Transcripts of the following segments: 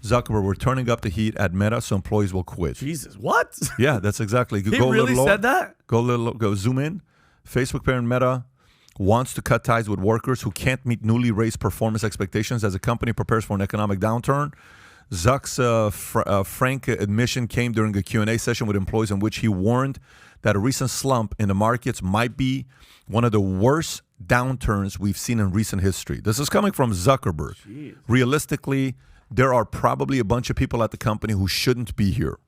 Zuckerberg, we're turning up the heat at Meta so employees will quit. Jesus, what? Yeah, that's exactly. He really said that? Go zoom in. Facebook parent Meta wants to cut ties with workers who can't meet newly raised performance expectations as a company prepares for an economic downturn. Zuck's frank admission came during a Q&A session with employees in which he warned that a recent slump in the markets might be one of the worst downturns we've seen in recent history. This is coming from Zuckerberg. Jeez. Realistically, there are probably a bunch of people at the company who shouldn't be here.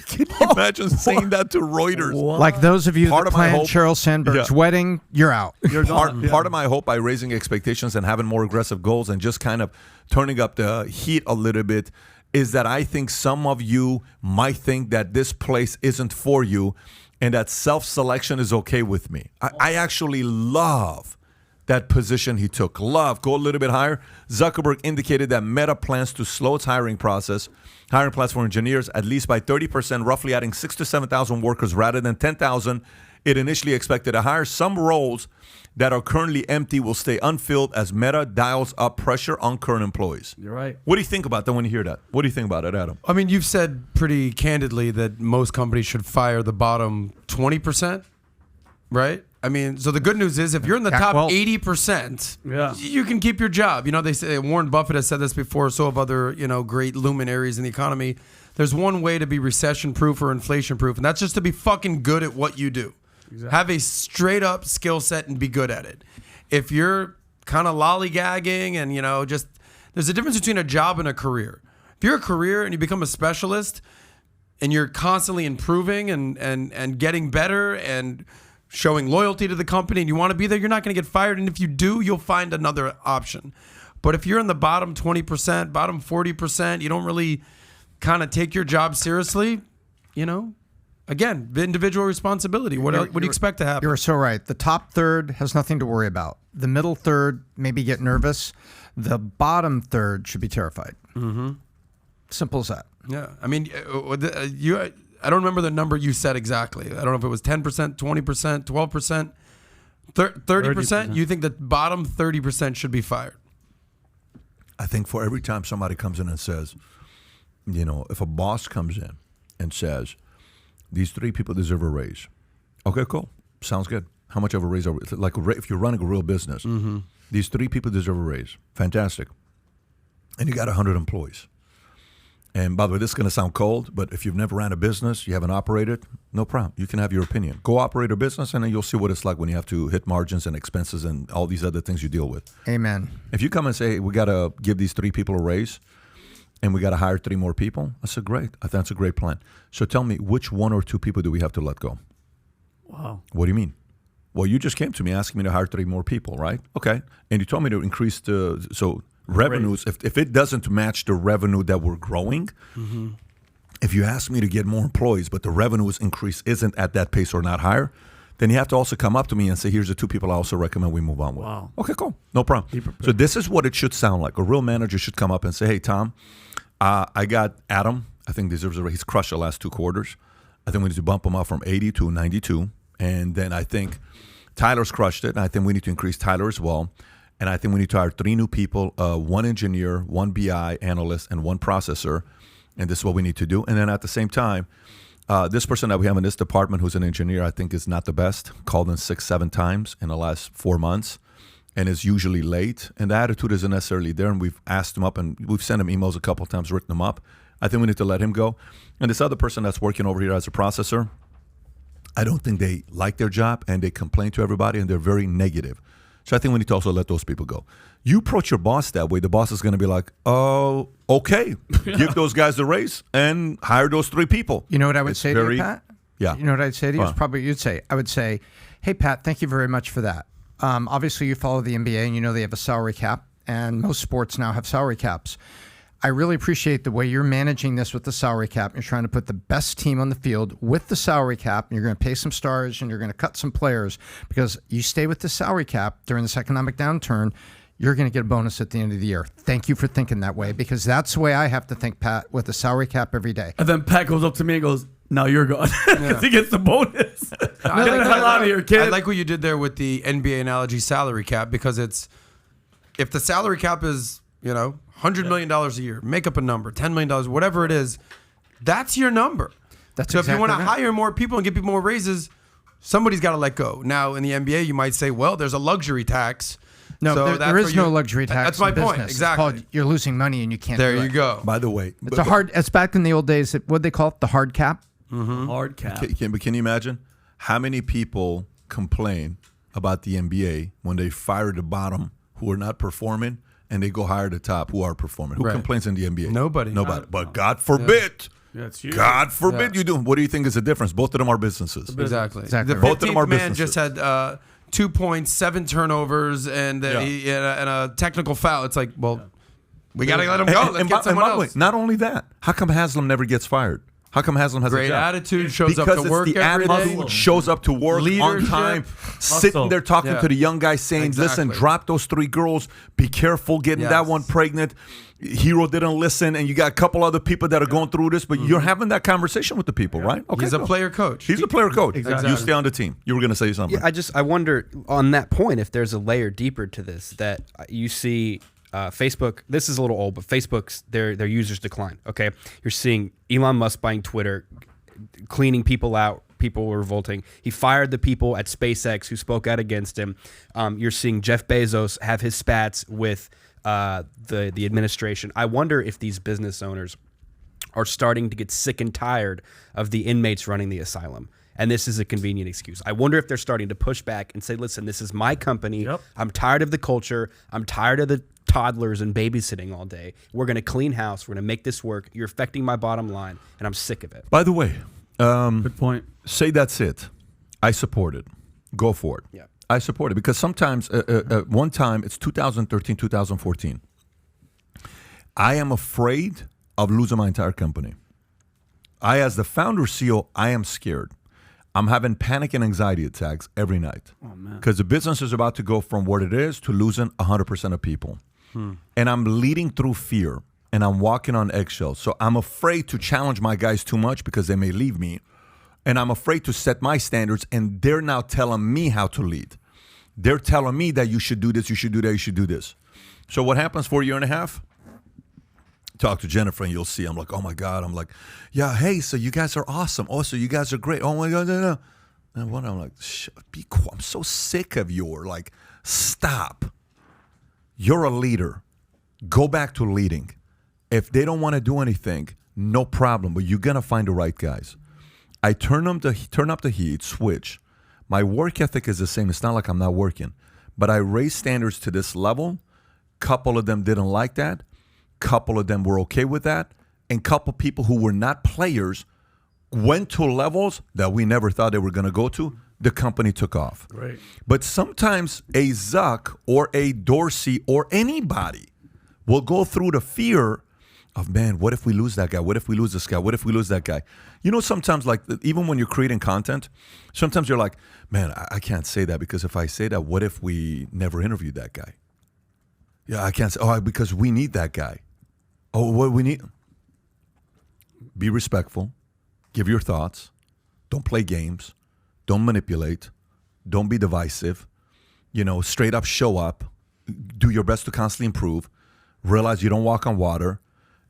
Can you imagine saying that to Reuters? What? Like those of you Part that of my planned hope- Sheryl Sandberg's wedding, you're out. You're gone. Part of my hope by raising expectations and having more aggressive goals and just kind of turning up the heat a little bit is that I think some of you might think that this place isn't for you and that self-selection is okay with me. I actually love that position he took. Go a little bit higher. Zuckerberg indicated that Meta plans to slow its hiring plans for engineers at least by 30%, roughly adding 6,000 to 7,000 workers rather than 10,000 it initially expected to hire. Some roles that are currently empty will stay unfilled as Meta dials up pressure on current employees. You're right. What do you think about that when you hear that? What do you think about it, Adam? I mean, you've said pretty candidly that most companies should fire the bottom 20%, right? I mean, so the good news is if you're in the top 80%, you can keep your job. You know, they say Warren Buffett has said this before, so have other, great luminaries in the economy. There's one way to be recession-proof or inflation-proof, and that's just to be fucking good at what you do. Exactly. Have a straight-up skill set and be good at it. If you're kind of lollygagging and, there's a difference between a job and a career. If you're a career and you become a specialist and you're constantly improving and getting better and showing loyalty to the company and you want to be there, you're not going to get fired. And if you do, you'll find another option. But if you're in the bottom 20%, bottom 40%, you don't really kind of take your job seriously, again, the individual responsibility. What do you expect to happen? You're so right. The top third has nothing to worry about. The middle third, maybe get nervous. The bottom third should be terrified. Mm-hmm. Simple as that. Yeah. I mean, I don't remember the number you said exactly. I don't know if it was 10%, 20%, 12%, 30%. You think the bottom 30% should be fired? I think for every time somebody comes in and says, if a boss comes in and says, these 3 people deserve a raise. Okay, cool. Sounds good. How much of a raise are we? Like if you're running a real business, these 3 people deserve a raise. Fantastic. And you got 100 employees. And by the way, this is going to sound cold, but if you've never ran a business, you haven't operated, no problem. You can have your opinion. Go operate a business, and then you'll see what it's like when you have to hit margins and expenses and all these other things you deal with. Amen. If you come and say, hey, we got to give these 3 people a raise, and we got to hire 3 more people, I think that's a great plan. So tell me, which 1 or 2 people do we have to let go? Wow. What do you mean? Well, you just came to me asking me to hire 3 more people, right? Okay. And you told me to increase revenues. If it doesn't match the revenue that we're growing, if you ask me to get more employees, but the revenues increase isn't at that pace or not higher, then you have to also come up to me and say, here's the 2 people I also recommend we move on with. Wow. Okay, cool. No problem. So this is what it should sound like. A real manager should come up and say, hey, Tom, I got Adam. I think deserves a raise. He's crushed the last 2 quarters. I think we need to bump him up from 80 to 92. And then I think Tyler's crushed it. And I think we need to increase Tyler as well. And I think we need to hire 3 new people, 1 engineer, 1 BI analyst, and 1 processor. And this is what we need to do. And then at the same time, this person that we have in this department who's an engineer, I think is not the best. Called in 6-7 times in the last 4 months and is usually late. And the attitude isn't necessarily there. And we've asked him up and we've sent him emails a couple of times, written them up. I think we need to let him go. And this other person that's working over here as a processor, I don't think they like their job and they complain to everybody and they're very negative. So I think we need to also let those people go. You approach your boss that way, the boss is going to be like, oh, okay, give those guys the raise and hire those 3 people. You know what I would say to you, Pat? Yeah. You know what I'd say to you? It's probably what you'd say. I would say, hey, Pat, thank you very much for that. Obviously, you follow the NBA and you know they have a salary cap, and most sports now have salary caps. I really appreciate the way you're managing this with the salary cap. You're trying to put the best team on the field with the salary cap, and you're going to pay some stars and you're going to cut some players because you stay with the salary cap during this economic downturn. You're going to get a bonus at the end of the year. Thank you for thinking that way because that's the way I have to think, Pat, with the salary cap every day. And then Pat goes up to me and goes, now you're gone because he gets the bonus. Get the hell out of here, kid. I like what you did there with the NBA analogy salary cap because if the salary cap is $100 million a year, make up a number, $10 million, whatever it is, that's your number. That's so exactly if you want to right. hire more people and give people more raises, somebody's got to let go. Now, in the NBA, you might say, well, there's a luxury tax. No, so there is no luxury tax. That's my in point. business. Exactly. It's called, you're losing money and you can't. There do you it. go. By the way, It's back in the old days. What they call it, the hard cap. Hard cap. Can you imagine how many people complain about the NBA when they fire the bottom who are not performing and they go hire the top who are performing? Who complains in the NBA? Nobody. But God forbid. That's you. God forbid you do. What do you think is the difference? Both of them are businesses. Exactly. Exactly. The Both of them are 15th man businesses. just had 2 points, 7 turnovers, and a technical foul. It's like, well, we got to let him go. Let's get someone by the way, else. not only that, how come Haslam never gets fired? How come Haslam has a Great job? attitude, shows Because up to work it's the every day. attitude, shows up to work on Leadership. time, sitting there talking Yeah. to the young guy saying, listen, Exactly. drop those 3 girls, be careful getting that Yes. one pregnant. Hero didn't listen, and you got a couple other people that are going through this, but you're having that conversation with the people, right? Okay, He's a go. player coach. He's a player coach. Exactly. You stay on the team. You were going to say something. Yeah, I wonder on that point if there's a layer deeper to this that you see Facebook. This is a little old, but Facebook's their users decline. Okay, you're seeing Elon Musk buying Twitter, cleaning people out. People were revolting. He fired the people at SpaceX who spoke out against him. You're seeing Jeff Bezos have his spats with the administration. I wonder if these business owners are starting to get sick and tired of the inmates running the asylum. And this is a convenient excuse. I wonder if they're starting to push back and say, listen, this is my company. Yep. I'm tired of the culture. I'm tired of the toddlers and babysitting all day. We're going to clean house. We're going to make this work. You're affecting my bottom line, and I'm sick of it. By the way, Good point. say that's it. I support it. Go for it. Yeah. I support it because sometimes, one time, it's 2013, 2014. I am afraid of losing my entire company. As the founder CEO, I am scared. I'm having panic and anxiety attacks every night. Oh, man. Because the business is about to go from what it is to losing 100% of people. And I'm leading through fear and I'm walking on eggshells. So I'm afraid to challenge my guys too much because they may leave me. And I'm afraid to set my standards and they're now telling me how to lead. They're telling me that you should do this, you should do that, you should do this. So what happens for a year and a half? Talk to Jennifer and you'll see. I'm like, oh my God. I'm like, yeah, hey, so you guys are awesome. Oh, so you guys are great. Oh my God, no. And what I'm like, be quiet. I'm so sick of your, like, stop. You're a leader. Go back to leading. If they don't want to do anything, no problem, but you're going to find the right guys. I turn up the heat, switch. My work ethic is the same. It's not like I'm not working. But I raised standards to this level. Couple of them didn't like that. Couple of them were okay with that. And couple people who were not players went to levels that we never thought they were going to go to. The company took off. Great. But sometimes a Zuck or a Dorsey or anybody will go through the fear of, man, what if we lose that guy? What if we lose this guy? What if we lose that guy? You know, sometimes, like, even when you're creating content, sometimes you're like, man, I can't say that because if I say that, what if we never interviewed that guy? Yeah, I can't say, because we need that guy. Oh, what we need? Be respectful. Give your thoughts. Don't play games. Don't manipulate. Don't be divisive. Straight up show up. Do your best to constantly improve. Realize you don't walk on water.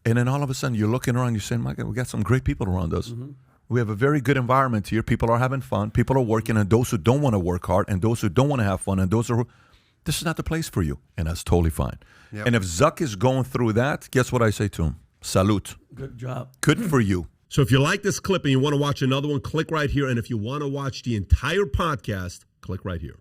And then all of a sudden you're looking around, you're saying, my God, we got some great people around us. Mm-hmm. We have a very good environment here. People are having fun. People are working. And those who don't want to work hard and those who don't want to have fun and those who this is not the place for you. And that's totally fine. Yep. And if Zuck is going through that, guess what I say to him? Salute. Good job. Good for you. So if you like this clip and you want to watch another one, click right here. And if you want to watch the entire podcast, click right here.